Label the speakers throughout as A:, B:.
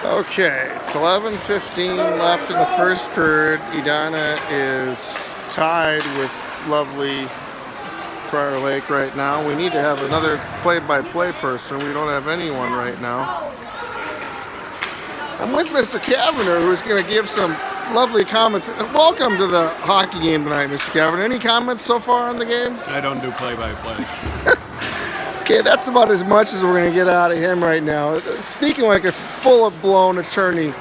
A: Okay, it's 11:15 left in the first period. Edina is tied with lovely Prior Lake right now. We need to have another play-by-play person. We don't have anyone right now. I'm with Mr. Kavanagh, who's going to give some lovely comments. Welcome to the hockey game tonight, Mr. Kavanagh. Any comments so far on the game?
B: I don't do play-by-play.
A: Okay, that's about as much as we're going to get out of him right now. Speaking like a full-blown attorney,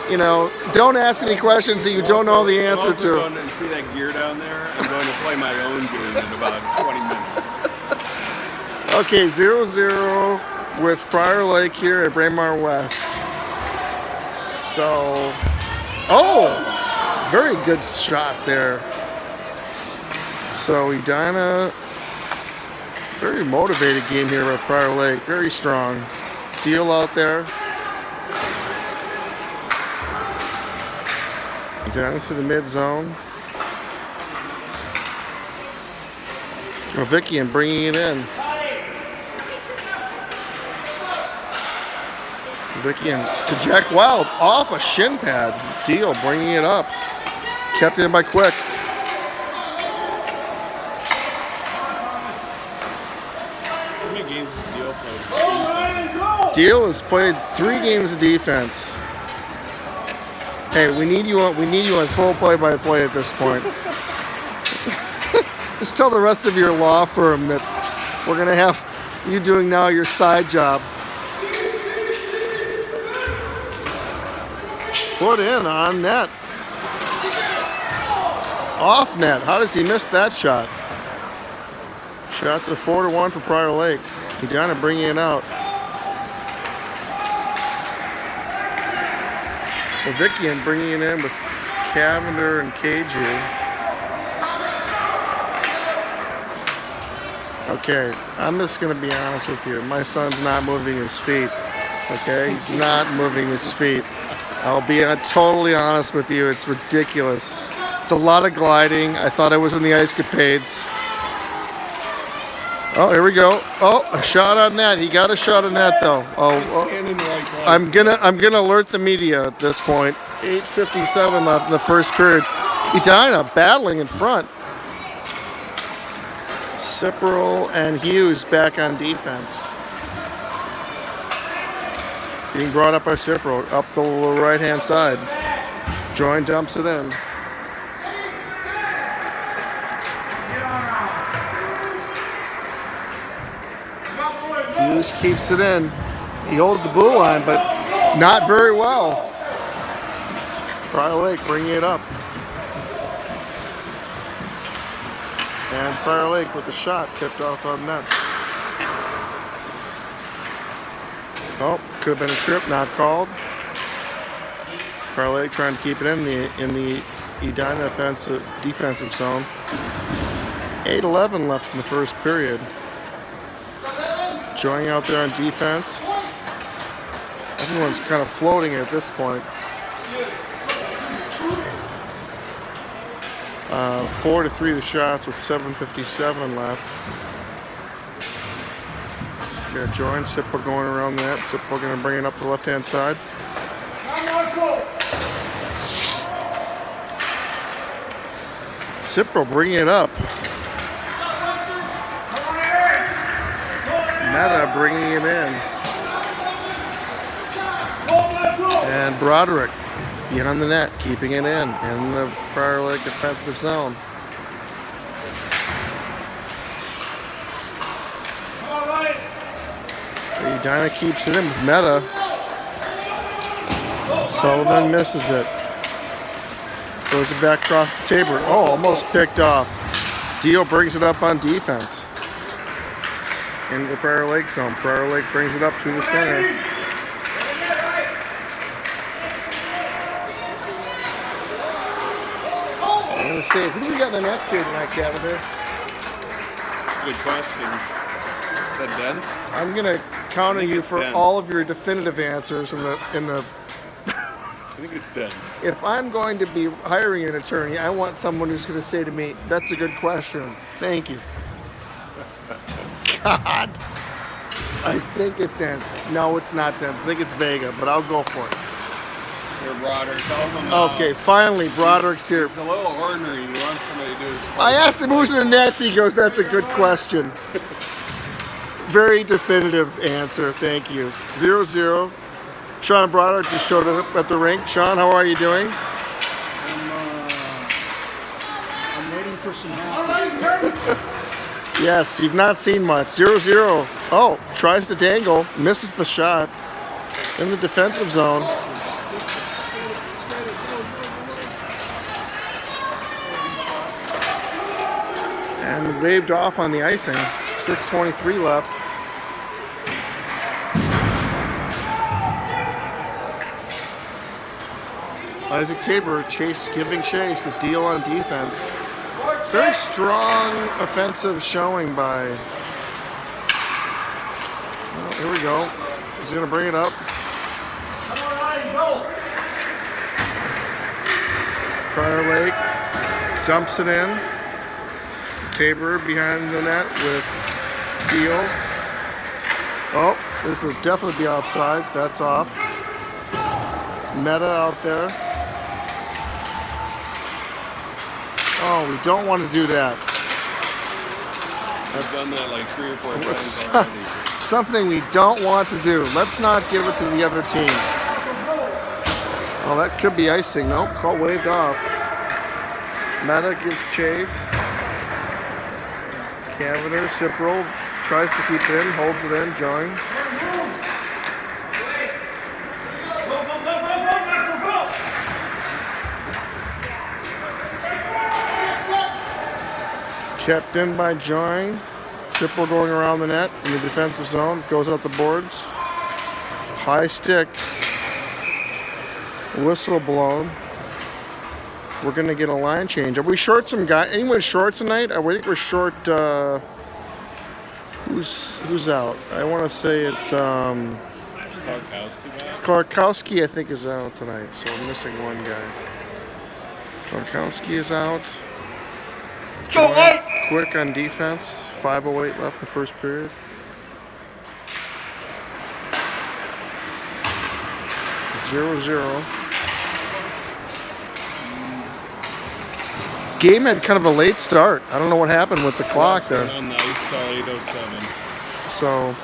A: you know, don't ask any questions that you don't know the answer to.
B: Going to see that gear down there? I'm going to play my own game in about 20 minutes.
A: Okay, 0-0 with Prior Lake here at Braemar West. So, oh, very good shot there. So Edina, very motivated game here at Prior Lake, very strong. Deal out there. Down to the mid zone. Vickian bringing it in. Vickian to Jack Wild off a shin pad. Deal bringing it up. Kept it in by Quick.
B: How many games has Deal played?
A: Deal has played 3 games of defense. Hey, we need you on full play-by-play at this point. Just tell the rest of your law firm that we're gonna have you doing now your side job. Put in on net. Off net. How does he miss that shot? Shots are 4-1 for Prior Lake. Edina bringing it out. Vickian bringing it in with Cavender and KG. Okay, I'm just going to be honest with you. My son's not moving his feet. Okay, he's not moving his feet. I'll be totally honest with you. It's ridiculous. It's a lot of gliding. I thought I was in the Ice Capades. Oh, here we go. Oh, a shot on net. He got a shot on net though. I'm gonna alert the media at this point. 8:57 left in the first period. Edina battling in front. Cipral and Hughes back on defense. Being brought up by Cipral up the right-hand side. Join dumps it in. Hughes keeps it in. He holds the blue line, but not very well. Prior Lake bringing it up. And Prior Lake with the shot tipped off on net. Oh, could have been a trip, not called. Prior Lake trying to keep it in the Edina defensive zone. 8:11 left in the first period. Joining out there on defense. Everyone's kind of floating at this point. 4-3 the shots with 7:57 left. Got Join, Cipral going around that. Cipral going to bring it up the left-hand side. Cipral bringing it up. Meta bringing it in. And Broderick behind the net, keeping it in the Prior Lake defensive zone. Edina keeps it in with Meta. Sullivan misses it. Throws it back across the table. Oh, almost picked off. Deal brings it up on defense. Into the Prior Lake zone. Prior Lake brings it up to the center. I'm going to say, who do we got in the nets here tonight, Cavender?
B: Good question. Is that Dents?
A: I'm going to count on you for
B: Dents.
A: all of your definitive answers in the.
B: I think it's Dents.
A: If I'm going to be hiring an attorney, I want someone who's going to say to me, "That's a good question. Thank you." God. I think it's Dents. No, it's not Dents. I think it's Vega, but I'll go for it.
B: Here, Broderick. Tell him.
A: Okay, finally, Broderick's here.
B: He's a little ornery. He wants somebody to do his
A: I asked him who's in the nets. He goes, "That's a good question." Very definitive answer. Thank you. 0-0. Sean Broderick just showed up at the rink. Sean, how are you doing?
C: I'm waiting for some help.
A: Yes, you've not seen much. 0-0. Oh, tries to dangle, misses the shot in the defensive zone. And waved off on the icing. 6:23 left. Isaac Tabor giving chase with Deal on defense. Very strong offensive showing by. Well, here we go. He's going to bring it up. Prior Lake dumps it in. Tabor behind the net with Deal. Oh, this will definitely be offsides. That's off. Meta out there. Oh, we don't want to do that.
B: I've done that like 3 or 4 times already.
A: Something we don't want to do. Let's not give it to the other team. Oh, that could be icing. Nope, call waved off. Meta gives chase. Cavender, Cipral tries to keep it in, holds it in, Join. Kept in by Join. Cipral going around the net from the defensive zone, goes out the boards. High stick. Whistle blown. We're going to get a line change. Are we short some guy? Anyone short tonight? I think we're short. Who's out? I want to say it's Klarkowski, I think, is out tonight. So we're missing one guy. Klarkowski is out. Quick on defense. 5:08 left in the first period. Zero. Game had kind of a late start. I don't know what happened with the clock there.
B: On the ice till 8:07.
A: So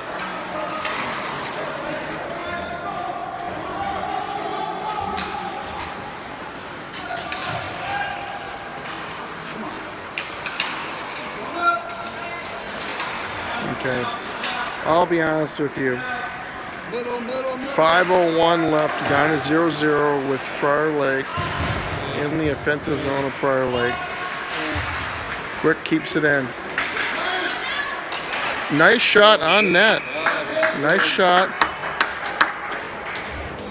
A: okay, I'll be honest with you. 5:01 left. Down to 0-0 with Prior Lake in the offensive zone of Prior Lake. Quick keeps it in. Nice shot on net. Nice shot.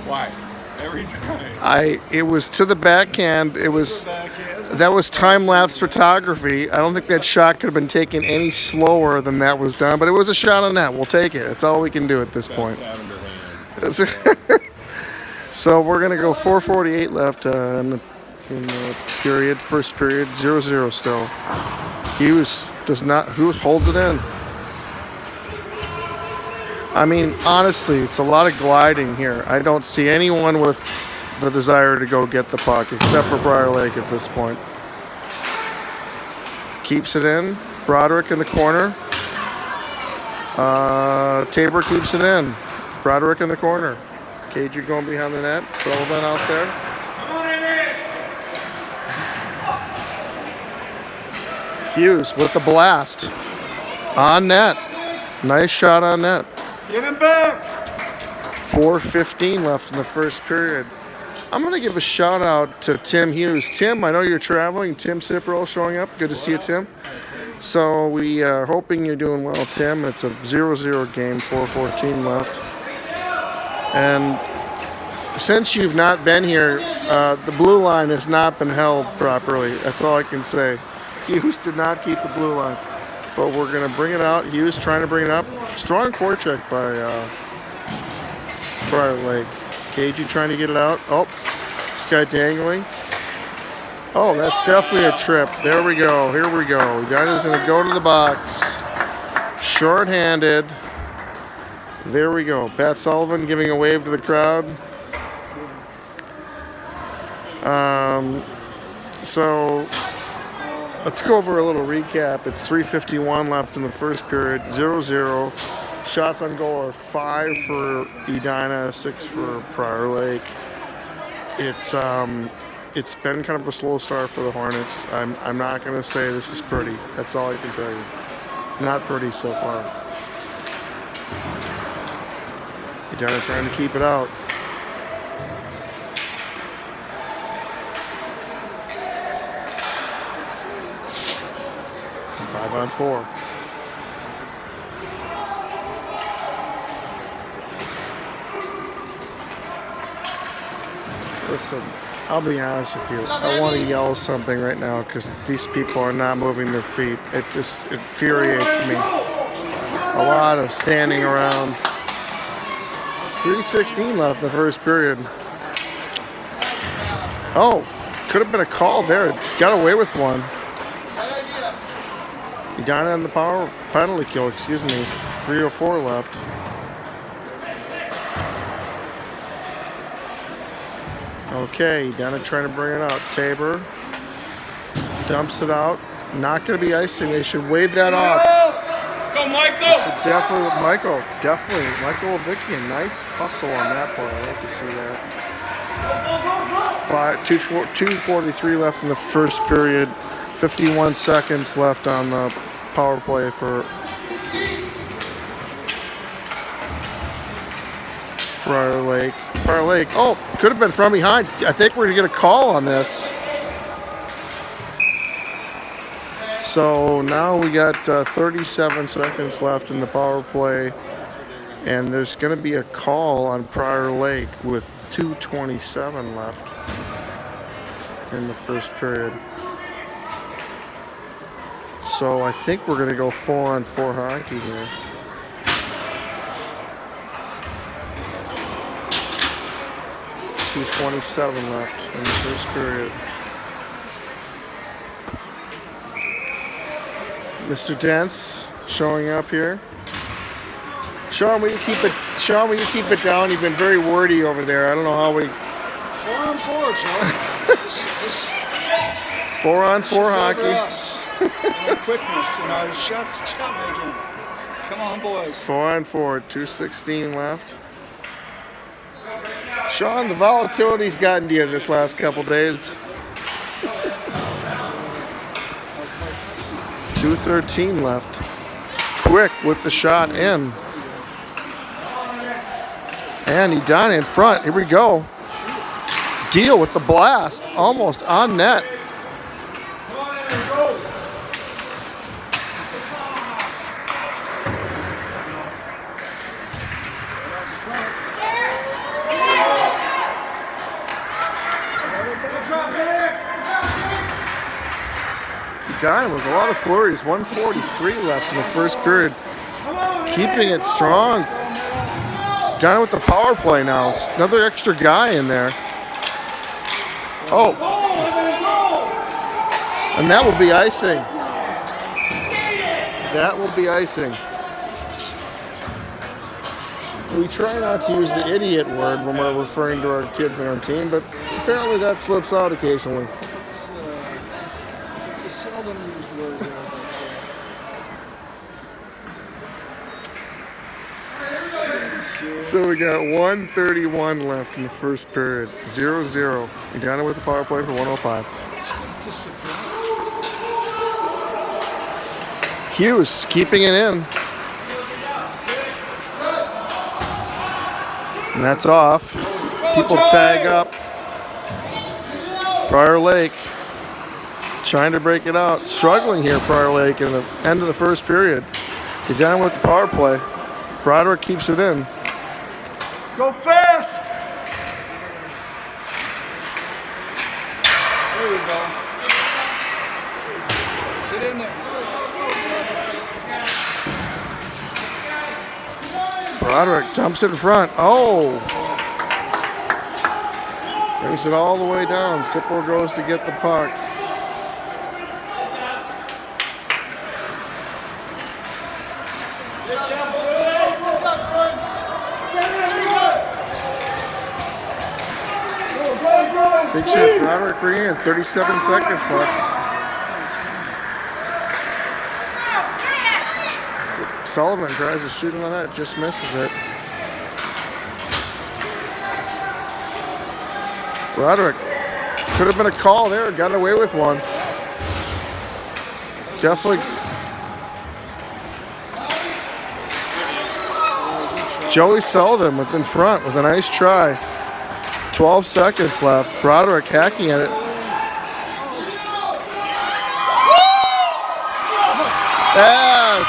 B: Why? Every time.
A: It was to the backhand. That was time-lapse photography. I don't think that shot could have been taken any slower than that was done, but it was a shot on net. We'll take it. That's all we can do at this point. So we're going to go 4:48 left in the period, first period, 0-0 still. Hughes holds it in. I mean, honestly, it's a lot of gliding here. I don't see anyone with the desire to go get the puck except for Prior Lake at this point. Keeps it in. Broderick in the corner. Tabor keeps it in. Broderick in the corner. KG going behind the net. Sullivan out there. Hughes with the blast. On net. Nice shot on net.
C: Get him back!
A: 4:15 left in the first period. I'm going to give a shout out to Tim Hughes. Tim, I know you're traveling. Tim Cipral showing up. Good to see you, Tim. So we are hoping you're doing well, Tim. It's a 0-0 game, 4:14 left. And since you've not been here, the blue line has not been held properly. That's all I can say. Hughes did not keep the blue line. But we're going to bring it out. Hughes trying to bring it up. Strong forecheck by Prior Lake. KG trying to get it out. Oh, this guy dangling. Oh, that's definitely a trip. There we go. Here we go. Guy's going to go to the box. Short-handed. There we go. Pat Sullivan giving a wave to the crowd. So let's go over a little recap. It's 3:51 left in the first period, 0-0. Shots on goal are 5 for Edina, 6 for Prior Lake. It's been kind of a slow start for the Hornets. I'm not going to say this is pretty. That's all I can tell you. Not pretty so far. Edina trying to keep it out. Five on 4. Listen, I'll be honest with you. I want to yell something right now because these people are not moving their feet. It just infuriates me. A lot of standing around. 3:16 left in the first period. Oh, could have been a call there. Got away with one. Edina on the power penalty kill, excuse me. 3:04 left. Okay, Edina trying to bring it out. Tabor dumps it out. Not going to be icing. They should wave that off.
B: Go, Michael!
A: Definitely, Michael. Definitely, Michael Vickian. Nice hustle on that play. I like to see that. 2:43 left in the first period. 51 seconds left on the power play for Prior Lake. Prior Lake. Oh, could have been from behind. I think we're going to get a call on this. So now we got 37 seconds left in the power play, and there's going to be a call on Prior Lake with 2:27 left in the first period. So I think we're going to go 4-on-4 hockey here. .27 left in the first period. Mr. Dents showing up here. Sean, will you keep it? Sean, will you keep it down? You've been very wordy over there. I don't know how we.
C: 4-on-4, Sean.
A: 4-on-4 hockey.
C: Our quickness and our shot making. Come on, boys.
A: 4-on-4. 2:16 left. Sean, the volatility's gotten to you this last couple days. 2:13 left. Quick with the shot in. And Edina in front. Here we go. Deal with the blast. Almost on net. Edina with a lot of flurries. 1:43 left in the first period. Keeping it strong. Edina with the power play now. Another extra guy in there. Oh. And that will be icing. That will be icing. We try not to use the idiot word when we're referring to our kids on our team, but apparently that slips out occasionally.
C: It's a seldom used word.
A: So we got 1:31 left in the first period. 0-0. Edina with the power play for 105.
C: Just surprise.
A: Hughes keeping it in. And that's off. People tag up. Prior Lake trying to break it out. Struggling here, Prior Lake, in the end of the first period. Edina with the power play. Broderick keeps it in.
C: Go fast! There you go. Get in there.
A: Broderick dumps it in front. Oh! Brings it all the way down. Sipple goes to get the puck. Big shot, Broderick Green, 37 seconds left. Sullivan tries to shoot him on that, just misses it. Broderick, could have been a call there, got away with one. Definitely. Joey Sullivan in front with a nice try. 12 seconds left. Broderick hacking at it. Yes!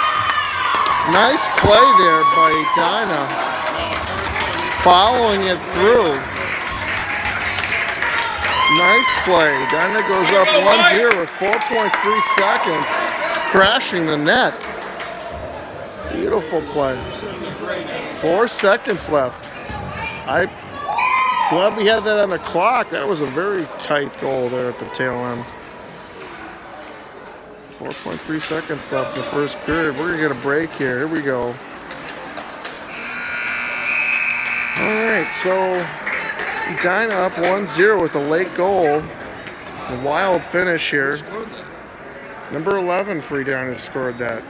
A: Nice play there by Edina. Following it through. Nice play. Edina goes up 1-0 with 4.3 seconds. Crashing the net. Beautiful play. 4 seconds left. I'm glad we had that on the clock. That was a very tight goal there at the tail end. 4.3 seconds left in the first period. We're going to get a break here. Here we go. All right, so Edina up 1-0 with a late goal. A wild finish here. Number 11 for Edina scored that.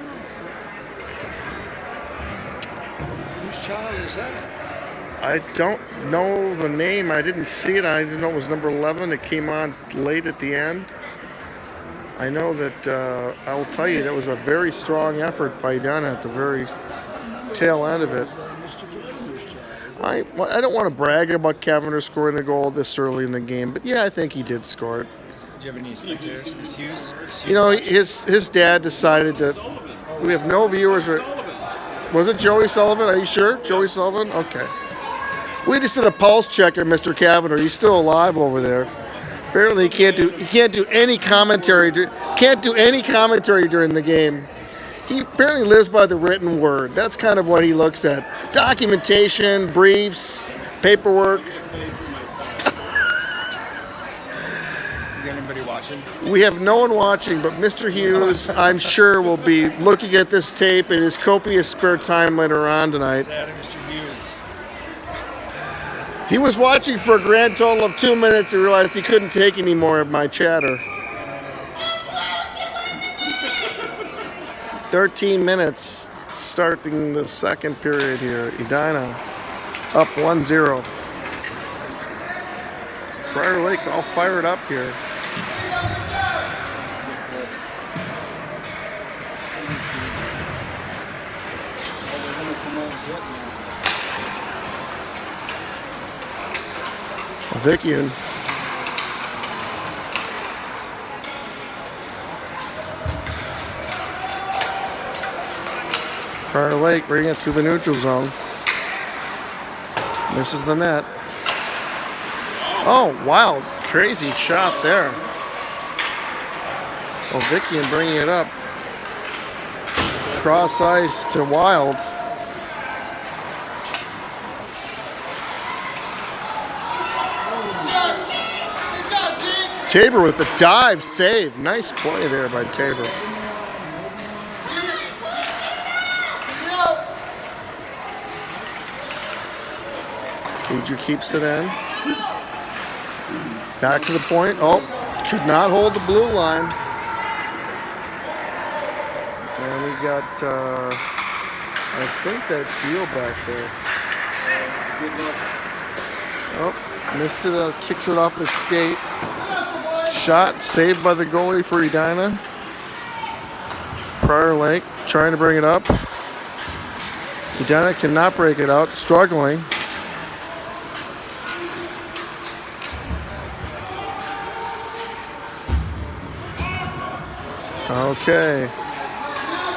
C: Whose child is that?
A: I don't know the name. I didn't see it. I didn't know it was number 11. It came on late at the end. I know that, I will tell you, that was a very strong effort by Edina at the very tail end of it. I don't want to brag about Cavendish scoring the goal this early in the game, but yeah, I think he did score it.
D: Do you have any spectators? Is Hughes
A: You know, his dad decided that we have no viewers. Was it Joey Sullivan? Are you sure? Joey Sullivan? Okay. We just did a pulse check at Mr. Cavendish. He's still alive over there. Apparently, he can't do any commentary. Can't do any commentary during the game. He apparently lives by the written word. That's kind of what he looks at. Documentation, briefs, paperwork.
D: You got anybody watching?
A: We have no one watching, but Mr. Hughes, I'm sure, will be looking at this tape in his copious spare time later on tonight.
D: Sad Mr. Hughes.
A: He was watching for a grand total of 2 minutes and realized he couldn't take any more of my chatter. 13 minutes starting the second period here. Edina up 1-0. Prior Lake all fired up here. Vickian. Prior Lake bringing it through the neutral zone. Misses the net. Oh, wow. Crazy shot there. Oh, Vickian bringing it up. Cross ice to Wild. Tabor with a dive save. Nice play there by Tabor. Cager keeps it in. Back to the point. Oh, could not hold the blue line. And we got, I think that's Deal back there. Oh, missed it. Kicks it off his skate. Shot saved by the goalie for Edina. Prior Lake trying to bring it up. Edina cannot break it out, struggling. Okay.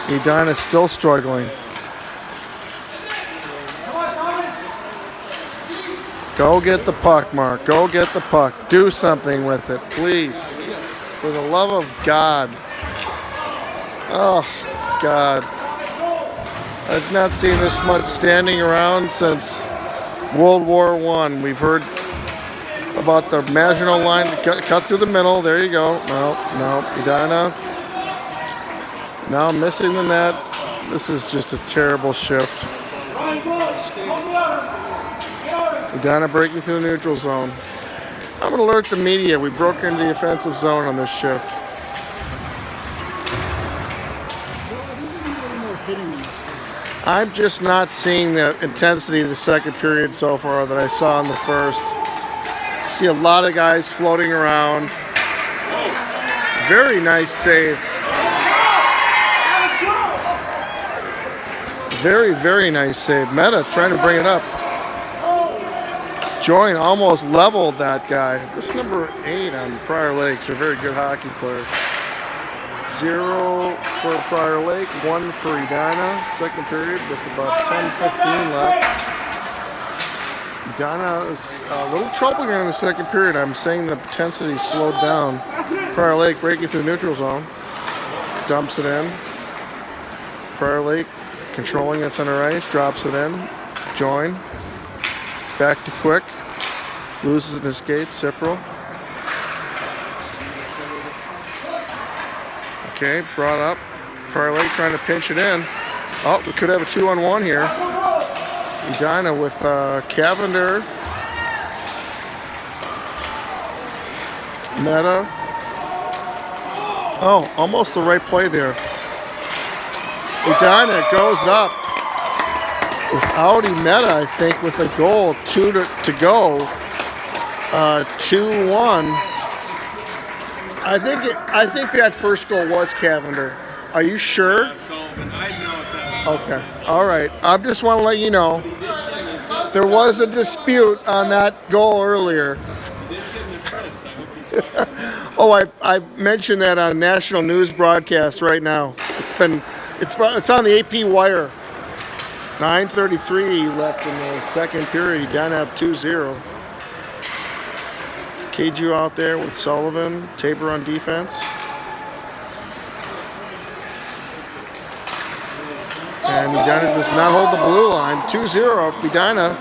A: Edina still struggling. Go get the puck, Mark. Go get the puck. Do something with it, please. For the love of God. Oh, God. I've not seen this much standing around since World War I. We've heard about the Maginot line cut through the middle. There you go. No. Edina. Now missing the net. This is just a terrible shift. Edina breaking through the neutral zone. I'm going to alert the media. We broke into the offensive zone on this shift. I'm just not seeing the intensity of the second period so far that I saw in the first. I see a lot of guys floating around. Very nice save. Very, very nice save. Meta trying to bring it up. Join almost leveled that guy. This number 8 on Prior Lake's a very good hockey player. 0 for Prior Lake, 1 for Edina. Second period with about 10-15 left. Edina is a little trouble here in the second period. I'm saying the intensity slowed down. Prior Lake breaking through the neutral zone. Dumps it in. Prior Lake controlling it center ice, drops it in. Join. Back to Quick. Loses in his skate. Cipral. Okay, brought up. Prior Lake trying to pinch it in. Oh, we could have a 2-on-1 here. Edina with Cavender. Meta. Oh, almost the right play there. Edina goes up without Meta, I think, with a goal. 2 to go. 2-1. I think that first goal was Cavender. Are you sure?
B: Sullivan. I know if that was
A: Okay. All right. I just want to let you know there was a dispute on that goal earlier.
B: He did get an assist. I hope he talked.
A: Oh, I mentioned that on national news broadcast right now. It's on the AP wire. 9:33 left in the second period. Edina up 2-0. Keiju out there with Sullivan. Tabor on defense. And Edina does not hold the blue line. 2-0. Edina.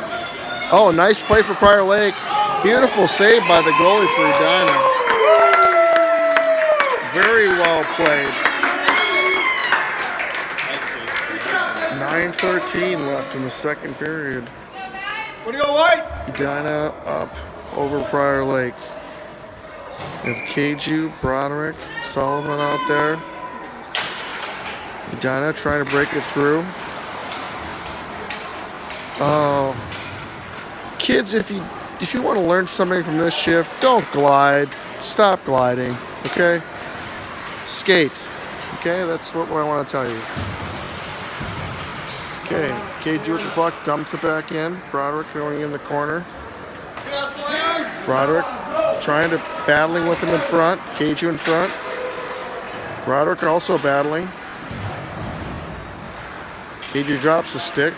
A: Oh, nice play for Prior Lake. Beautiful save by the goalie for Edina. Very well played. 9:13 left in the second period.
C: What do you go, White?
A: Edina up over Prior Lake. We have Keiju, Broderick, Sullivan out there. Edina trying to break it through. Oh, kids, if you want to learn something from this shift, don't glide. Stop gliding. Okay. Skate. Okay, that's what I want to tell you. Okay, Keiju with the puck, dumps it back in. Broderick going in the corner. Broderick battling with him in front. Keiju in front. Broderick also battling. Keiju drops the stick.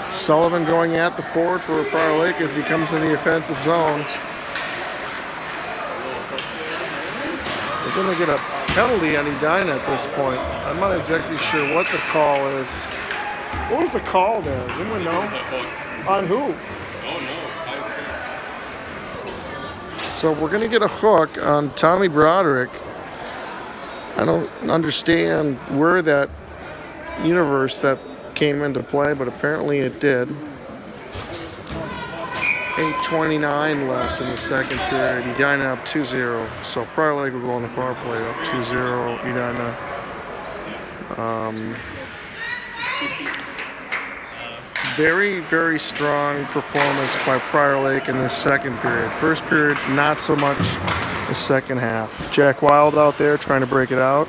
A: Sullivan going at the forward for Prior Lake as he comes in the offensive zone. We're going to get a penalty on Edina at this point. I'm not exactly sure what the call is. What was the call there? Anyone know? On who?
B: Oh, no.
A: So we're going to get a hook on Tommy Broderick. I don't understand where that universe that came into play, but apparently it did. 8:29 left in the second period. Edina up 2-0. So Prior Lake will go on the power play up 2-0. Edina. Very, very strong performance by Prior Lake in the second period. First period, not so much the second half. Jack Wild out there trying to break it out.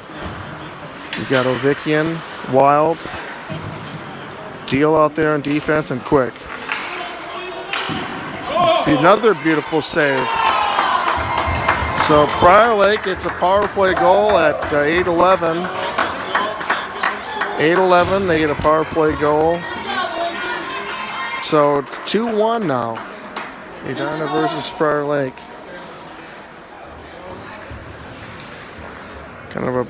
A: You got Ovikian, Wild, Deal out there on defense, and Quick. Another beautiful save. So Prior Lake gets a power play goal at 8:11. 8:11, they get a power play goal. So 2-1 now. Edina versus Prior Lake. Kind of a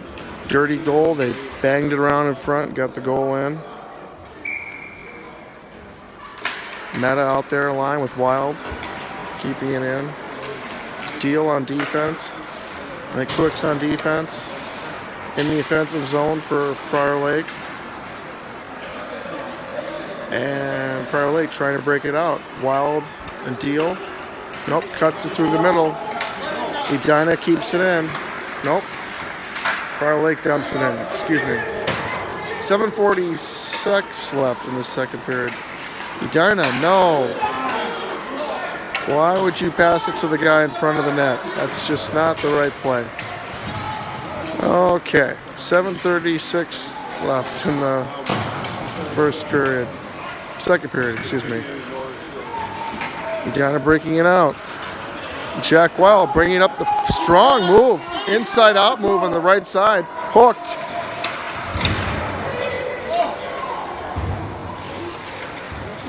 A: dirty goal. They banged it around in front, got the goal in. Meta out there line with Wild, keeping it in. Deal on defense. I think Quick's on defense. In the offensive zone for Prior Lake. And Prior Lake trying to break it out. Wild and Deal. Nope, cuts it through the middle. Edina keeps it in. Nope. Prior Lake dumps it in. Excuse me. 7:46 left in the second period. Edina, no. Why would you pass it to the guy in front of the net? That's just not the right play. Okay, 7:36 left in the second period, excuse me. Edina breaking it out. Jack Wild bringing up the strong move, inside out move on the right side, hooked.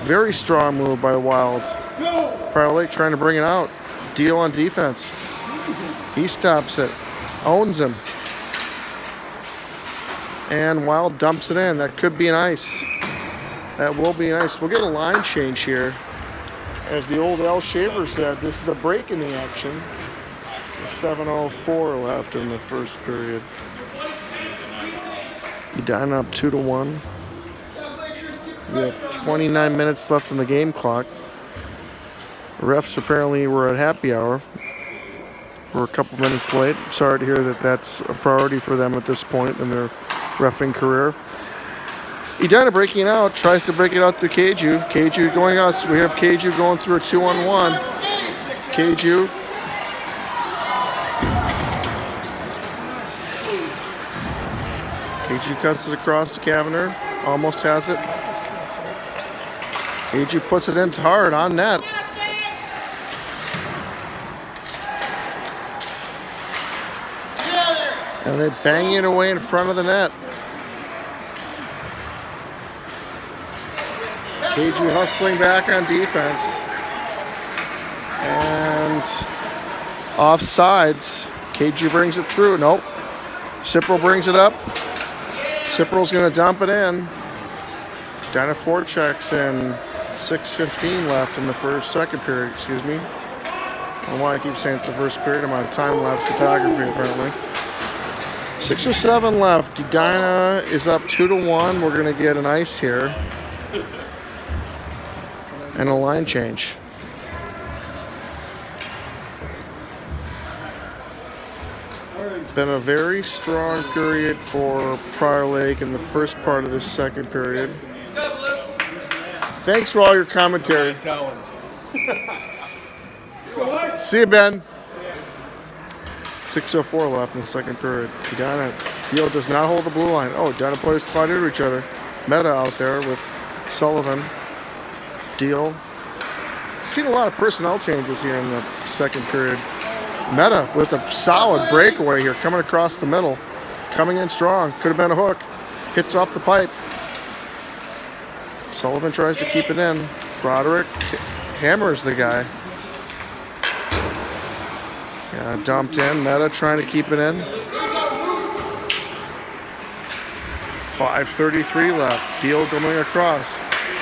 A: Very strong move by Wild. Prior Lake trying to bring it out. Deal on defense. He stops it, owns him. And Wild dumps it in. That could be an ice. That will be an ice. We'll get a line change here. As the old Al Shaver said, this is a break in the action. 7:04 left in the first period. Edina up 2-1. We have 29 minutes left in the game clock. The refs apparently were at happy hour. We're a couple minutes late. Sorry to hear that that's a priority for them at this point in their reffing career. Edina breaking it out, tries to break it out through Keiju. Keiju going us. We have Keiju going through a 2-on-1. Keiju. Keiju cuts it across to Kavanagh. Almost has it. Keiju puts it in hard on net. And they bang it away in front of the net. Keiju hustling back on defense. And offsides. Keiju brings it through. Nope. Cipro brings it up. Cipro's going to dump it in. Edina forechecks in 6:15 left in the second period, excuse me. I don't know why I keep saying it's the first period. I'm on time-lapse photography, apparently. 6:07 left. Edina is up 2-1. We're going to get an ice here. And a line change. Been a very strong period for Prior Lake in the first part of this second period. Thanks for all your commentary. See you, Ben. 6:04 left in the second period. Edina, Keel does not hold the blue line. Oh, Edina plays quite into each other. Meta out there with Sullivan. Deal. Seen a lot of personnel changes here in the second period. Meta with a solid breakaway here, coming across the middle. Coming in strong. Could have been a hook. Hits off the pipe. Sullivan tries to keep it in. Broderick hammers the guy. Yeah, dumped in. Meta trying to keep it in. 5:33 left. Deal going across.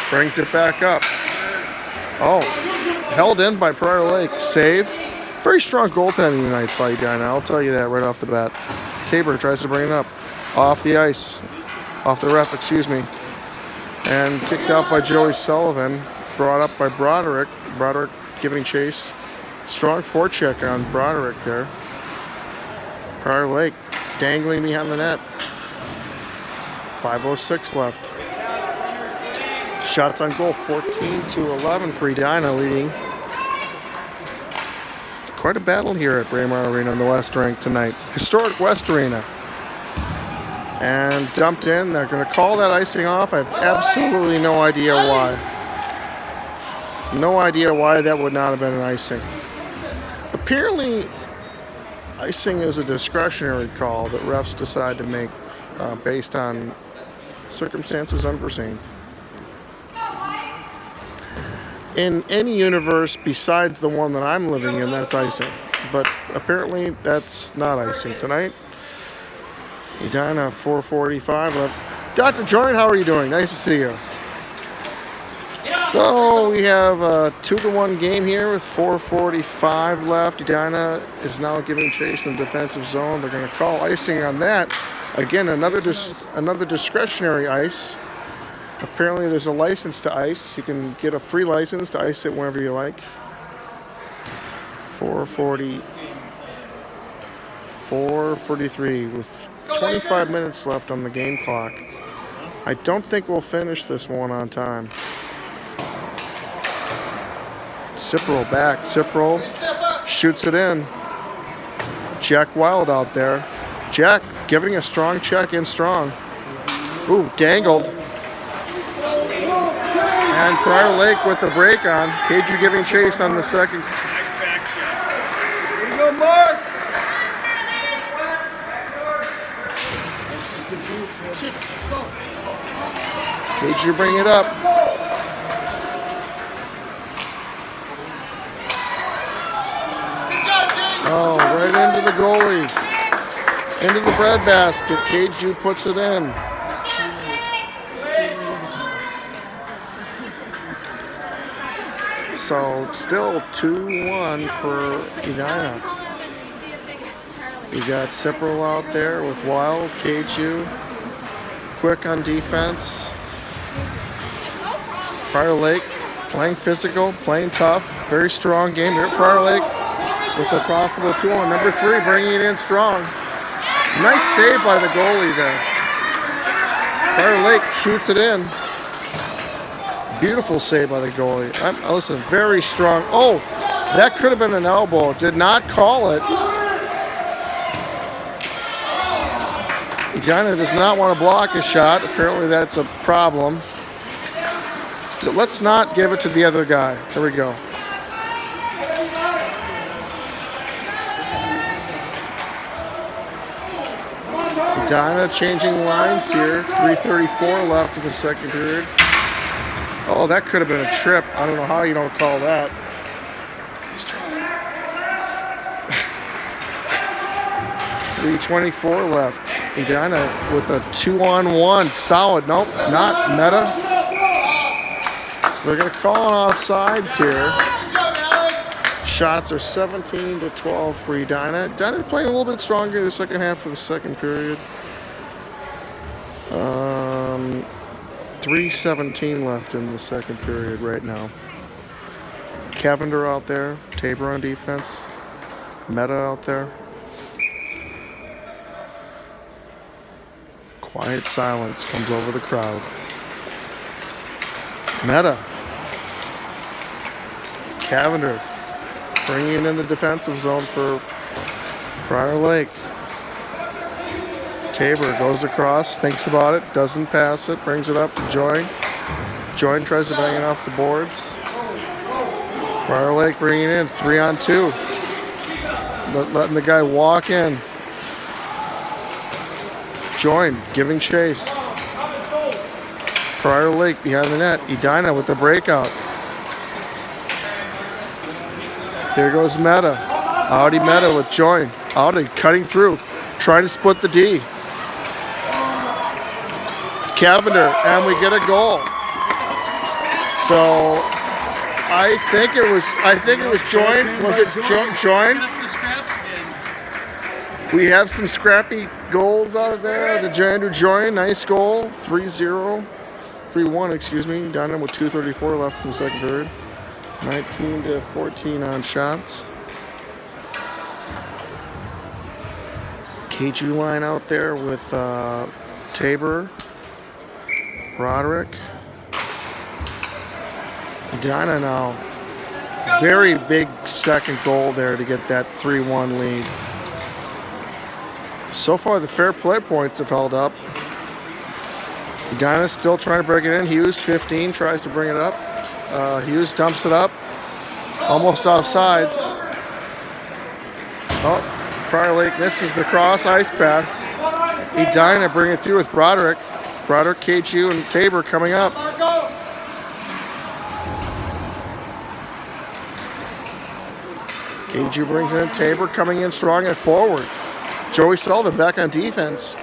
A: Brings it back up. Oh, held in by Prior Lake. Save. Very strong goaltending tonight by Edina. I'll tell you that right off the bat. Tabor tries to bring it up. Off the ice. Off the ref, excuse me. And kicked out by Joey Sullivan. Brought up by Broderick. Broderick giving chase. Strong forecheck on Broderick there. Prior Lake dangling behind the net. 5:06 left. Shots on goal, 14-11 for Edina, leading. Quite a battle here at Braemar Arena in the West Rink tonight. Historic West Arena. And dumped in. They're going to call that icing off. I have absolutely no idea why. No idea why that would not have been an icing. Apparently, icing is a discretionary call that refs decide to make based on circumstances unforeseen. In any universe besides the one that I'm living in, that's icing. But apparently, that's not icing tonight. Edina, 4:45 left. Dr. Jordan, how are you doing? Nice to see you. So we have a 2-1 game here with 4:45 left. Edina is now giving chase in the defensive zone. They're going to call icing on that. Again, another discretionary ice. Apparently there's a license to ice. You can get a free license to ice it whenever you like. 4:40, 4:43 with 25 minutes left on the game clock. I don't think we'll finish this one on time. Cipro back. Cipro shoots it in. Jack Wild out there. Jack giving a strong check in strong. Ooh, dangled. And Prior Lake with the break on. KG giving chase on the second.
B: Nice back check. Way to go, Mark!
A: KG bring it up. Oh, right into the goalie. Into the breadbasket. KG puts it in. So still 2-1 for Edina. You got Stipperl out there with Wild, KG, quick on defense. Prior Lake playing physical, playing tough, very strong game here. Prior Lake with a possible 2-1. Number 3 bringing it in strong. Nice save by the goalie there. Prior Lake shoots it in. Beautiful save by the goalie. Listen, very strong. Oh, that could have been an elbow. Did not call it. Edina does not want to block a shot. Apparently that's a problem. So let's not give it to the other guy. There we go. Edina changing lines here. 3:34 left in the second period. Oh, that could have been a trip. I don't know how you don't call that.
C: He's trying.
A: 3:24 left. Edina with a 2-on-1. Solid. Nope, not meta. So they're going to call on offsides here. Shots are 17-12 for Edina. Edina playing a little bit stronger in the second half of the second period. 3:17 left in the second period right now. Cavender out there. Tabor on defense. Meta out there. Quiet silence comes over the crowd. Meta. Cavender bringing in the defensive zone for Prior Lake. Tabor goes across, thinks about it, doesn't pass it, brings it up to Joy. Joy tries to bang it off the boards. Prior Lake bringing in 3-on-2. Letting the guy walk in. Join, giving chase. Prior Lake behind the net. Edina with the breakout. Here goes Meta. Audi Meta with Join. Audi cutting through. Trying to split the D. Cavender, and we get a goal. So I think it was Join. Was it Join? We have some scrappy goals out there. The Andrew Join, nice goal. 3-0. 3-1, excuse me. Down with 2:34 left in the second period. 19-14 on shots. KG line out there with Tabor, Roderick. Edina now. Very big second goal there to get that 3-1 lead. So far, the fair play points have held up. Edina still trying to break it in. Hughes, 15, tries to bring it up. Hughes dumps it up. Almost off sides. Oh, Prior Lake misses the cross ice pass. Edina bring it through with Broderick. Broderick, KG, and Tabor coming up. KG brings in Tabor coming in strong and forward. Joey Sullivan back on defense.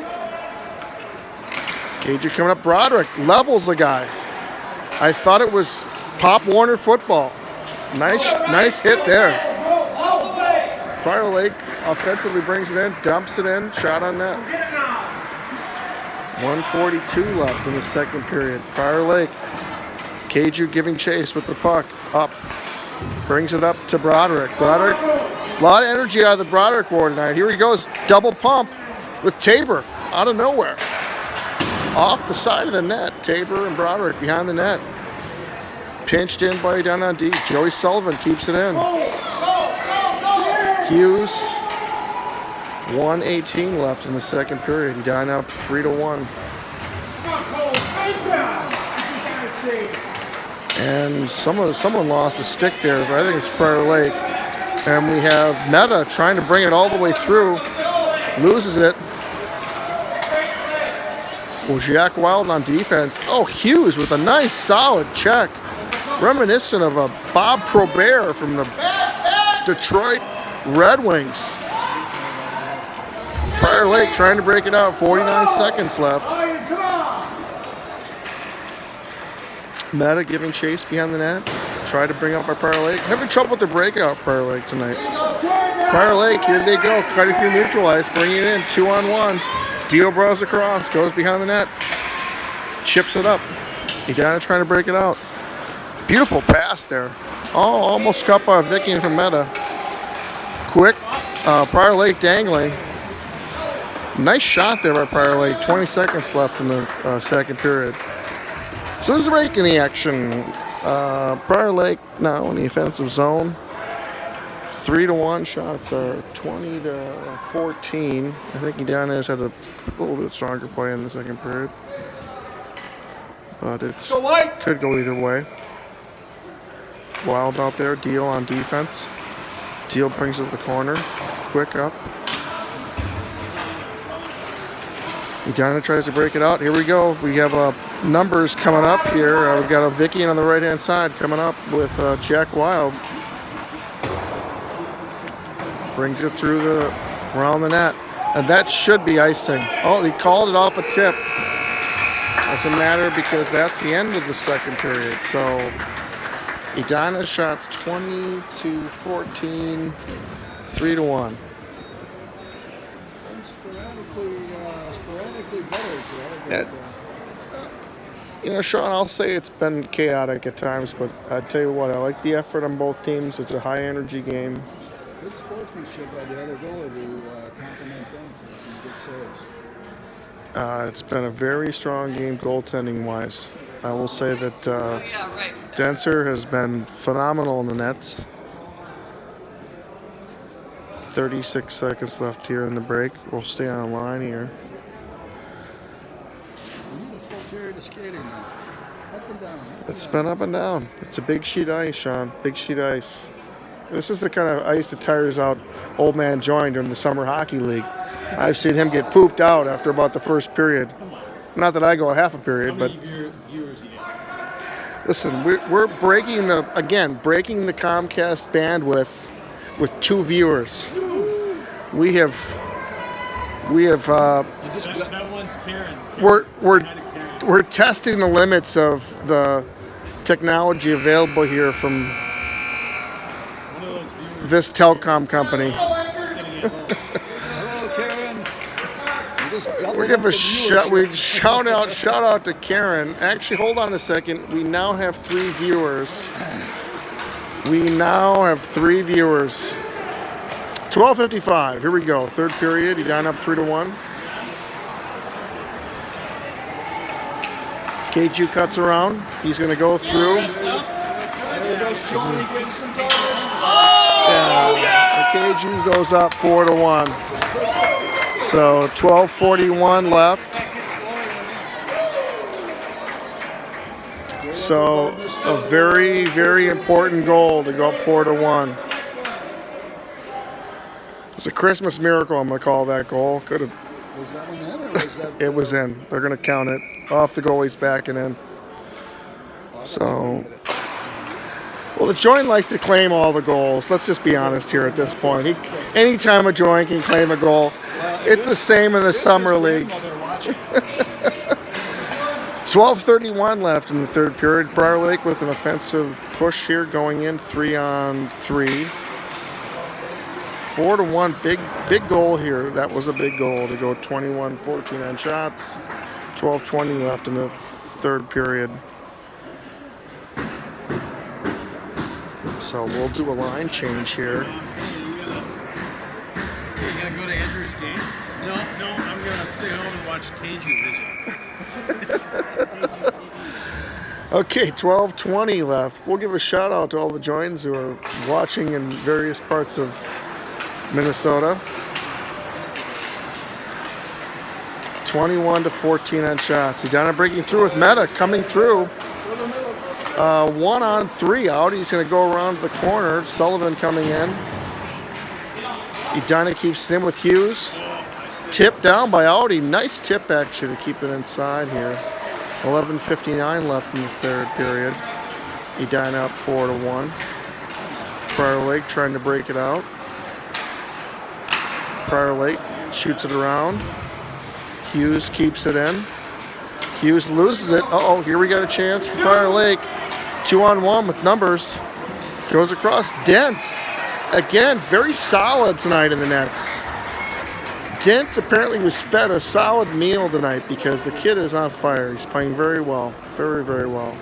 A: KG coming up. Broderick levels the guy. I thought it was Pop Warner football. Nice hit there. Prior Lake offensively brings it in, dumps it in, shot on net. 1:42 left in the second period. Prior Lake. KG giving chase with the puck. Up. Brings it up to Broderick. Broderick A lot of energy out of the Broderick board tonight. Here he goes, double pump with Tabor out of nowhere. Off the side of the net, Tabor and Broderick behind the net. Pinched in by down on D. Joey Sullivan keeps it in. Hughes, 1:18 left in the second period. Edina up 3-1. And someone lost a stick there, but I think it's Prior Lake. And we have Meta trying to bring it all the way through. Loses it. Well, Jack Wild on defense. Oh, Hughes with a nice solid check. Reminiscent of a Bob Probert from the Detroit Red Wings. Prior Lake trying to break it out. 49 seconds left. Meta giving chase behind the net. Try to bring up by Prior Lake. Having trouble with the breakout, Prior Lake tonight. Prior Lake, here they go. Cutting through neutral ice. Bringing it in. 2-on-1. Dio Bros across. Goes behind the net. Chips it up. Edina trying to break it out. Beautiful pass there. Oh, almost cut by Vicky from Meta. Quick. Prior Lake dangling. Nice shot there by Prior Lake. 20 seconds left in the second period. So this is breaking the action. Prior Lake now in the offensive zone. 3-1 shots are 20-14. I think Edina has had a little bit stronger play in the second period. But it could go either way. Wild out there, Deal on defense. Deal brings it to the corner. Quick up. Edina tries to break it out. Here we go. We have numbers coming up here. We've got a Vicky on the right-hand side coming up with Jack Wild. Brings it through around the net. And that should be icing. Oh, he called it off a tip. Doesn't matter because that's the end of the second period. So Edina shots 20-14, 3-1.
C: Sporadically better, Joe.
A: You know, Sean, I'll say it's been chaotic at times, but I tell you what, I like the effort on both teams. It's a high-energy game.
C: Good sportsmanship by the other goalie to compliment them for some good saves.
A: It's been a very strong game goaltending-wise. I will say that Denser has been phenomenal in the nets. 36 seconds left here in the break. We'll stay online here.
C: We need a full period of skating now. Up and down.
A: It's been up and down. It's a big sheet ice, Sean. Big sheet ice. This is the kind of ice that tires out old man Join during the summer hockey league. I've seen him get pooped out after about the first period. Not that I go a half a period, but listen, we're breaking the Comcast bandwidth with 2 viewers. We have
B: that one's Karen.
A: we're testing the limits of the technology available here from this telecom company.
C: Hello, Karen.
A: We're giving a shout out to Karen. Actually, hold on a second. We now have 3 viewers. 12:55. Here we go. Third period. Edina up 3-1. KG cuts around. He's going to go through. KG goes up 4-1. So 12:41 left. So a very, very important goal to go up 4-1. It's a Christmas miracle, I'm going to call that goal. Could have.
C: Was that one in or was that?
A: It was in. They're going to count it off the goalie's back and in. So, well, the Joint likes to claim all the goals. Let's just be honest here at this point. Anytime a Joint can claim a goal, it's the same in the summer league. 12:31 left in the third period. Prior Lake with an offensive push here going in 3-on-3. 4-1, big goal here. That was a big goal to go 21-14 on shots. 12:20 left in the third period. So we'll do a line change here.
B: No, I'm going to stay home and watch KG Vision.
A: Okay, 12:20 left. We'll give a shout out to all the joins who are watching in various parts of Minnesota. 21-14 on shots. Edina breaking through with Meta coming through. 1-on-3 out. He's going to go around the corner. Sullivan coming in. Edina keeps in with Hughes. Tip down by Audi. Nice tip actually to keep it inside here. 11:59 left in the third period. Edina up 4-1. Prior Lake trying to break it out. Prior Lake shoots it around. Hughes keeps it in. Hughes loses it. Uh-oh, here we got a chance for Prior Lake. 2-on-1 with numbers. Goes across. Dents. Again, very solid tonight in the nets. Dents apparently was fed a solid meal tonight because the kid is on fire. He's playing very well. Very, very well.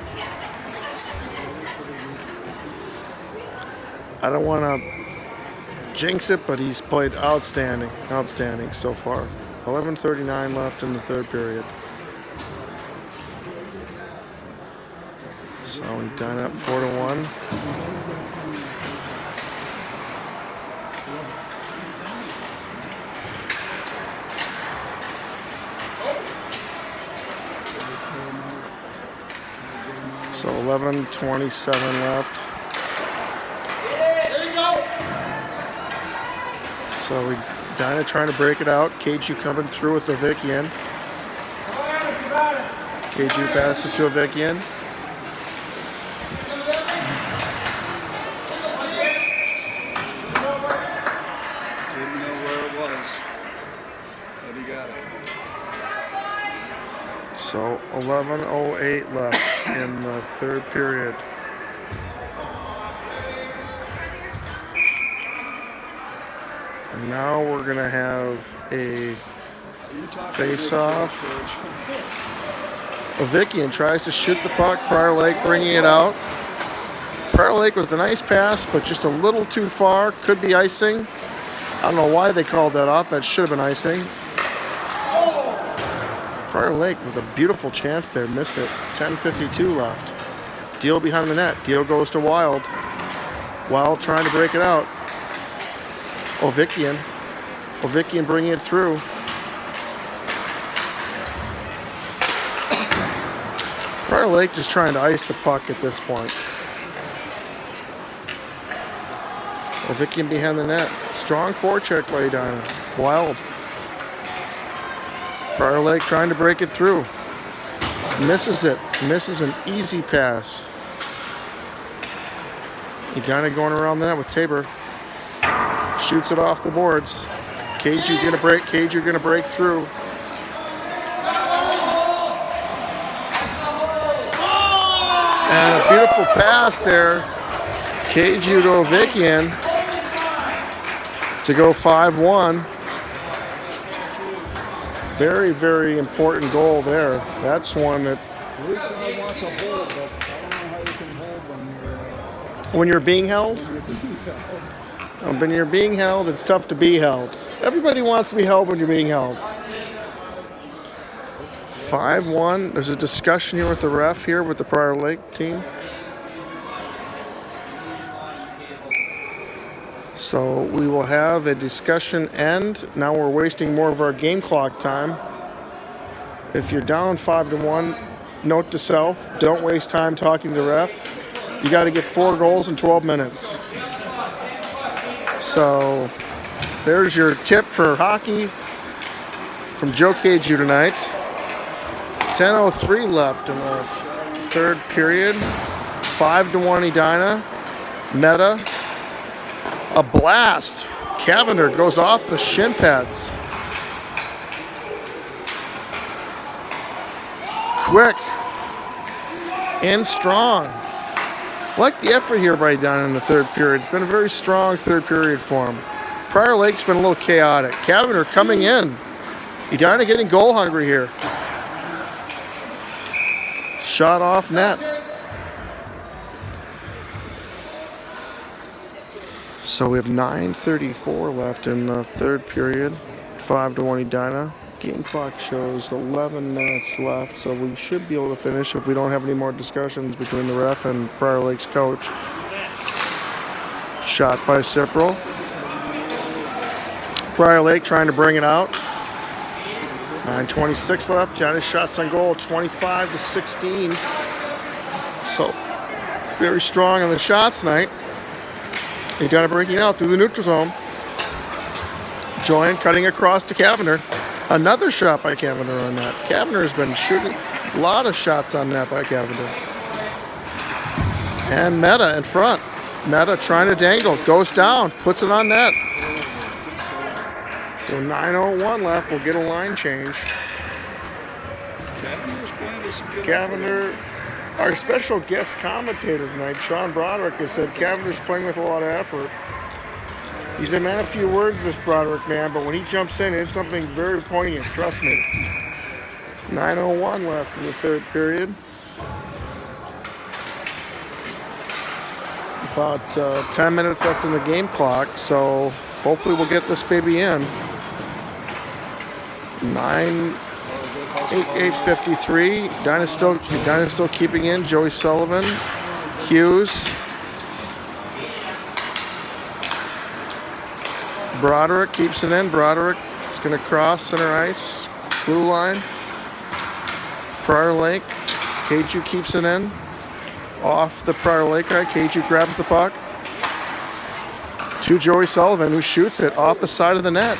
A: I don't want to jinx it, but he's played outstanding. Outstanding so far. 11:39 left in the third period. So we done up 4-1. So 11:27 left. So Edina trying to break it out. KG coming through with Ovikian. KG passes it to Ovikian.
C: Didn't know where it was, but he got it.
A: So 11:08 left in the third period. And now we're going to have a face-off. Ovikian tries to shoot the puck. Prior Lake bringing it out. Prior Lake with a nice pass, but just a little too far. Could be icing. I don't know why they called that off. That should have been icing. Prior Lake with a beautiful chance there. Missed it. 10:52 left. Deal behind the net. Deal goes to Wild. Wild trying to break it out. Ovikian. Ovikian bringing it through. Prior Lake just trying to ice the puck at this point. Ovikian behind the net. Strong forecheck by Edina. Wild. Prior Lake trying to break it through. Misses it. Misses an easy pass. Edina going around the net with Tabor. Shoots it off the boards. KG gonna break. KG gonna break through. And a beautiful pass there. KG to Ovikian to go 5-1. Very, very important goal there. That's one that
C: Blue crowd wants a hold, but I don't know how you can hold
A: when you're being held.
C: when you're being held.
A: When you're being held, it's tough to be held. Everybody wants to be held when you're being held. 5-1. There's a discussion here with the ref here with the Prior Lake team. So we will have a discussion end. Now we're wasting more of our game clock time. If you're down 5-1, note to self, don't waste time talking to the ref. You got to get 4 goals in 12 minutes. So there's your tip for hockey from Joe KG tonight. 10:03 left in the third period. 5-1 Edina. Meta. A blast. Cavender goes off the shin pads. Quick and strong. I like the effort here by Edina in the third period. It's been a very strong third period for him. Prior Lake's been a little chaotic. Cavender coming in. Edina getting goal hungry here. Shot off net. So we have 9:34 left in the third period. 5-1 Edina. Game clock shows 11 minutes left, so we should be able to finish if we don't have any more discussions between the ref and Prior Lake's coach. Shot by Cipral. Prior Lake trying to bring it out. 9:26 left. Got his shots on goal, 25-16. So very strong on the shots tonight. Edina breaking out through the neutral zone. Join cutting across to Cavender. Another shot by Cavender on that. Cavender has been shooting a lot of shots on net by Cavender. And Meta in front. Meta trying to dangle. Goes down. Puts it on net. So 9:01 left. We'll get a line change. Cavender, our special guest commentator tonight, Sean Broderick, has said Cavender's playing with a lot of effort. He said, man, a few words, this Broderick man, but when he jumps in, it's something very poignant, trust me. 9:01 left in the third period. About 10 minutes left in the game clock, so hopefully we'll get this baby in. 8:53. Edina's still keeping in. Joey Sullivan, Hughes, Broderick keeps it in. Broderick is going to cross center ice, blue line. Prior Lake, Keiju keeps it in. Off the Prior Lake guy, Keiju grabs the puck. To Joey Sullivan, who shoots it off the side of the net.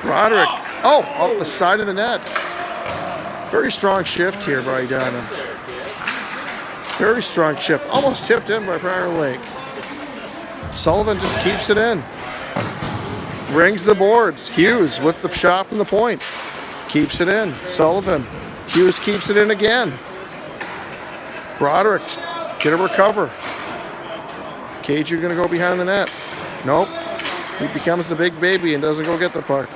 A: Broderick, off the side of the net. Very strong shift here by Edina. Very strong shift. Almost tipped in by Prior Lake. Sullivan just keeps it in. Rings the boards. Hughes with the shot from the point. Keeps it in. Sullivan. Hughes keeps it in again. Broderick, get a recover. Keiju gonna go behind the net. Nope. He becomes the big baby and doesn't go get the puck.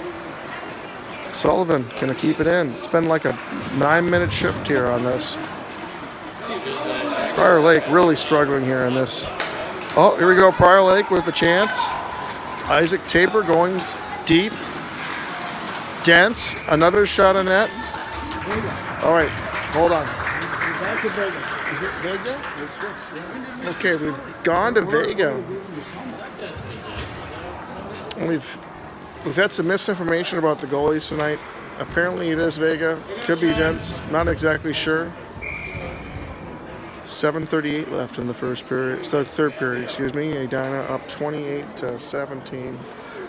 A: Sullivan gonna keep it in. It's been like a 9-minute shift here on this. Prior Lake really struggling here in this. Oh, here we go. Prior Lake with a chance. Isaac Tabor going deep. Dense. Another shot on net. All right, hold on.
C: Back to Vega. Is it Vega? It's switched, yeah.
A: Okay, we've gone to Vega. We've had some misinformation about the goalies tonight. Apparently it is Vega. Could be Dense. Not exactly sure. 7:38 left in the first period. So third period, excuse me. Edina up 28-17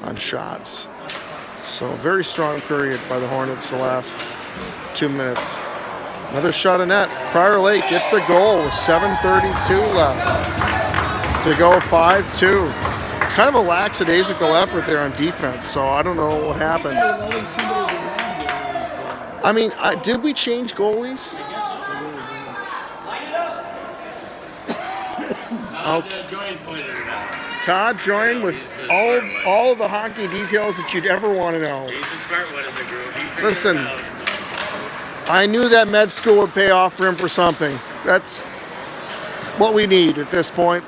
A: on shots. So very strong period by the Hornets the last 2 minutes. Another shot on net. Prior Lake gets a goal with 7:32 left to go 5-2. Kind of a lackadaisical effort there on defense, so I don't know what happened. I mean, did we change goalies? Todd joined with all of the hockey details that you'd ever want to know. Listen, I knew that med school would pay off for him for something. That's what we need at this point.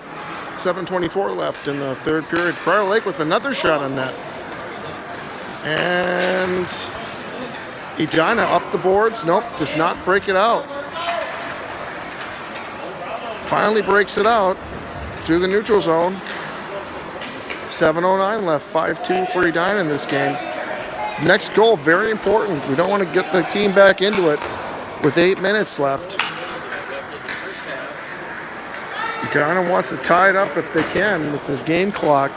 A: 7:24 left in the third period. Prior Lake with another shot on net. And Edina up the boards. Nope, does not break it out. Finally breaks it out through the neutral zone. 7:09 left, 5-2 for Edina in this game. Next goal, very important. We don't want to get the team back into it with 8 minutes left. Edina wants to tie it up if they can with this game clock.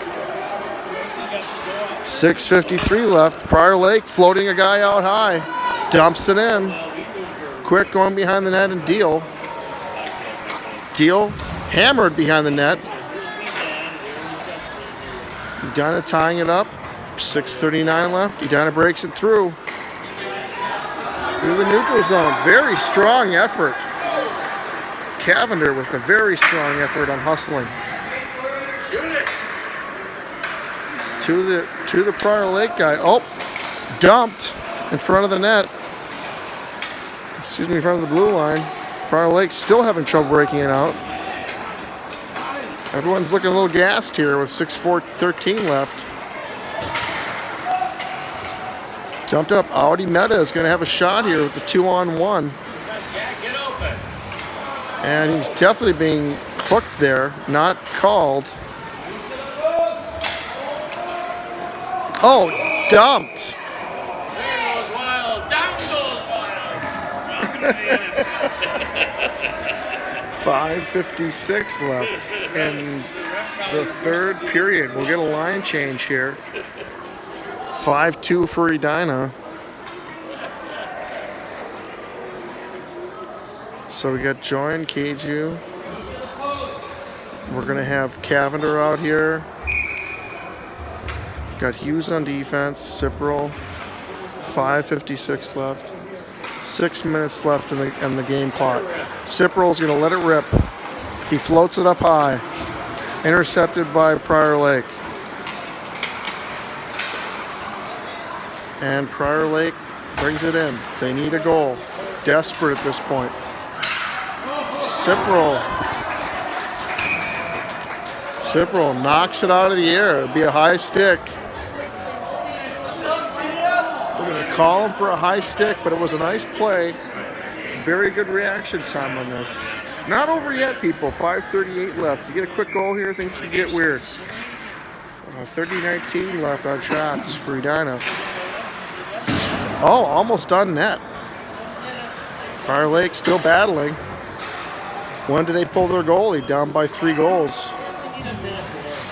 A: 6:53 left. Prior Lake floating a guy out high. Dumps it in. Quick going behind the net and Deal. Deal hammered behind the net. Edina tying it up. 6:39 left. Edina breaks it through the neutral zone. Very strong effort. Cavender with a very strong effort on hustling. To the Prior Lake guy. Oh, dumped in front of the net. Excuse me, in front of the blue line. Prior Lake still having trouble breaking it out. Everyone's looking a little gassed here with 6:13 left. Jumped up. Audi Meta is going to have a shot here with the 2-on-1. And he's definitely being hooked there, not called. Oh, dumped.
B: There goes Wild. Down goes Wild.
A: 5:56 left in the third period. We'll get a line change here. 5-2 for Edina. So we got Joy and Keiju. We're going to have Cavender out here. Got Hughes on defense. Cipral. 5:56 left. 6 minutes left in the game clock. Cipral's going to let it rip. He floats it up high. Intercepted by Prior Lake. And Prior Lake brings it in. They need a goal. Desperate at this point. Cipral knocks it out of the air. It'll be a high stick. They're going to call him for a high stick, but it was a nice play. Very good reaction time on this. Not over yet, people. 5:38 left. You get a quick goal here, things could get weird. 30-19 left on shots for Edina. Oh, almost on net. Prior Lake still battling. When do they pull their goalie? Down by 3 goals.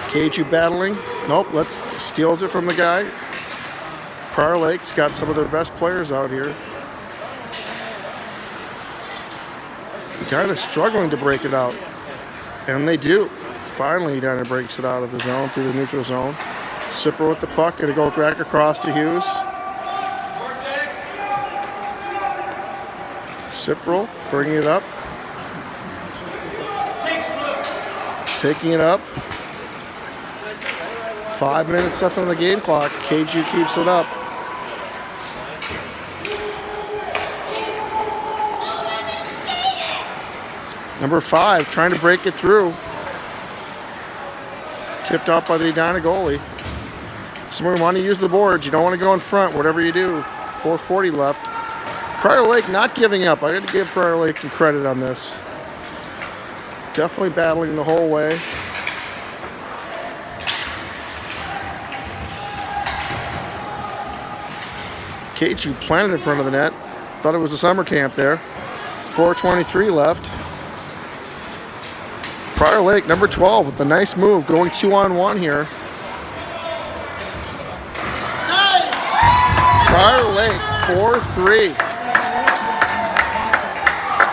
A: Keiju battling. Nope, steals it from the guy. Prior Lake's got some of their best players out here. Edina struggling to break it out. And they do. Finally, Edina breaks it out of the zone through the neutral zone. Cipral with the puck. Going to go back across to Hughes. Cipral bringing it up. Taking it up. 5 minutes left on the game clock. Keiju keeps it up. Number 5 trying to break it through. Tipped out by the Edina goalie. Someone want to use the boards. You don't want to go in front, whatever you do. 4:40 left. Prior Lake not giving up. I got to give Prior Lake some credit on this. Definitely battling the whole way. Keiju planted in front of the net. Thought it was a summer camp there. 4:23 left. Prior Lake, number 12, with a nice move, going 2-on-1 here. Prior Lake, 4-3.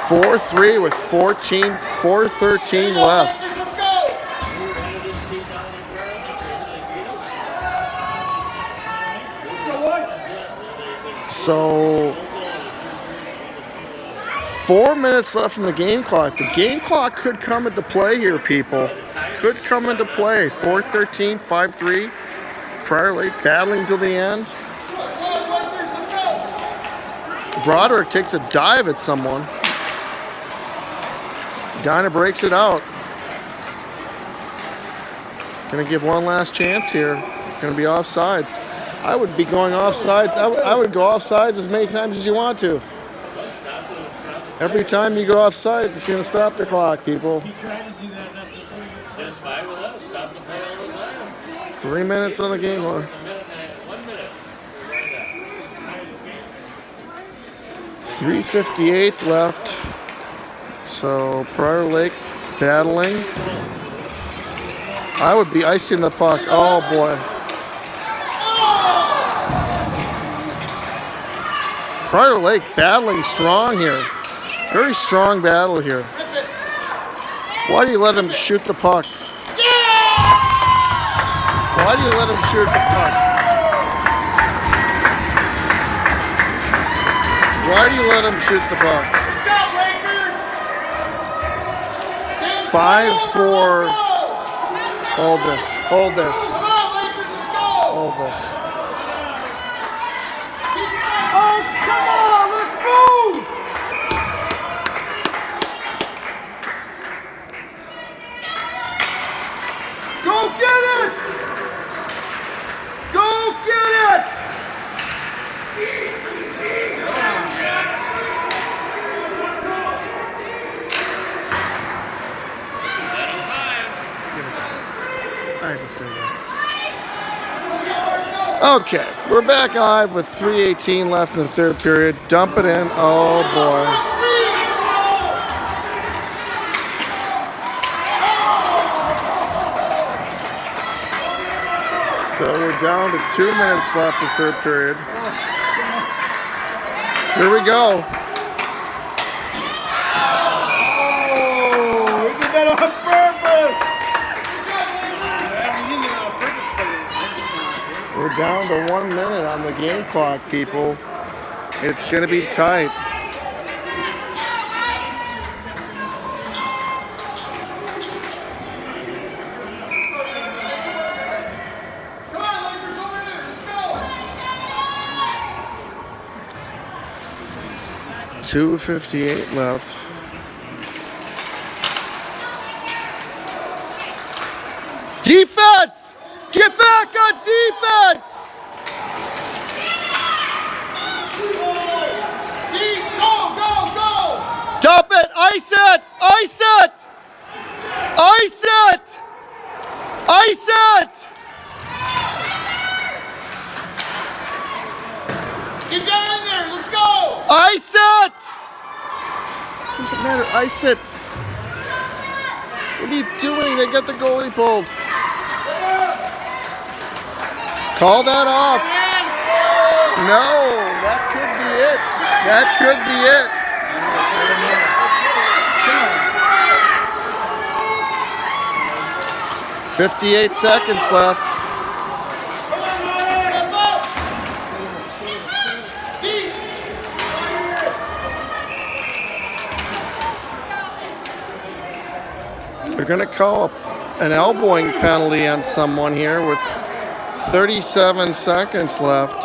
A: 4-3 with 4:13 left. So 4 minutes left in the game clock. The game clock could come into play here, people. Could come into play. 4:13, 5-3. Prior Lake battling till the end. Broderick takes a dive at someone. Edina breaks it out. Gonna give one last chance here. Gonna be offsides. I would be going offsides. I would go offsides as many times as you want to. Every time you go offsides, it's gonna stop the clock, people. 3 minutes on the game clock. 3:58 left. So Prior Lake battling. I would be icing the puck. Oh boy. Prior Lake battling strong here. Very strong battle here. Why do you let him shoot the puck? Why do you let him shoot the puck? Why do you let him shoot the puck? 5-4. Hold this. Hold this. Hold this.
C: say that.
A: Okay, we're back live with 3:18 left in the third period. Dump it in. Oh boy. So we're down to 2 minutes left in the third period. Here we go.
C: Oh, we did that on purpose.
A: We're down to 1 minute on the game clock, people. It's going to be tight.
E: Come on, Lakers, over here. Let's go.
A: 2:58 left. Defense! Get back on defense!
E: Go!
A: Dump it! Ice it! Ice it! Ice it! Ice it!
E: Get down in there. Let's go.
A: Ice it! Doesn't matter. Ice it. What are you doing? They got the goalie pulled. Call that off. No, that could be it. That could be it. 58 seconds left. They're going to call an elbowing penalty on someone here with 37 seconds left.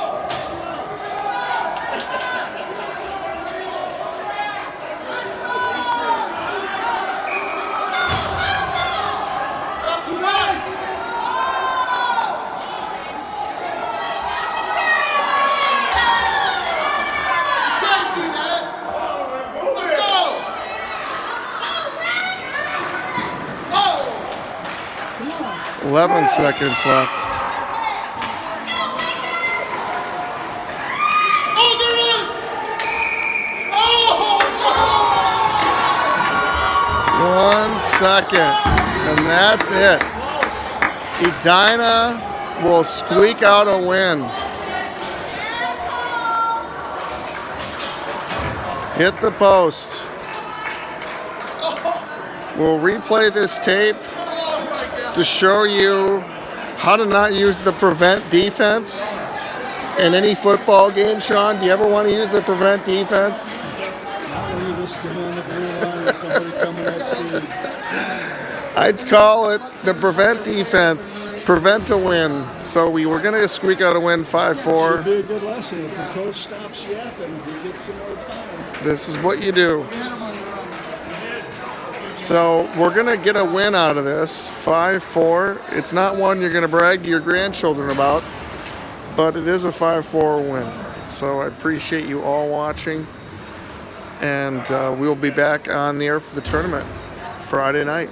E: Can't do that. Let's go. Oh.
A: 11 seconds left.
E: Oh, there it is. Oh.
A: 1 second, and that's it. Edina will squeak out a win. Hit the post. We'll replay this tape to show you how to not use the prevent defense in any football game. Sean, do you ever want to use the prevent defense?
C: When you just stand on the blue line with somebody coming at speed.
A: I'd call it the prevent defense, prevent a win. So we were going to squeak out a win 5-4.
C: Should be a good lesson. If the coach stops yapping, he gets some more time.
A: This is what you do. So we're going to get a win out of this, 5-4. It's not one you're going to brag to your grandchildren about, but it is a 5-4 win. So I appreciate you all watching, and we'll be back on the air for the tournament Friday night.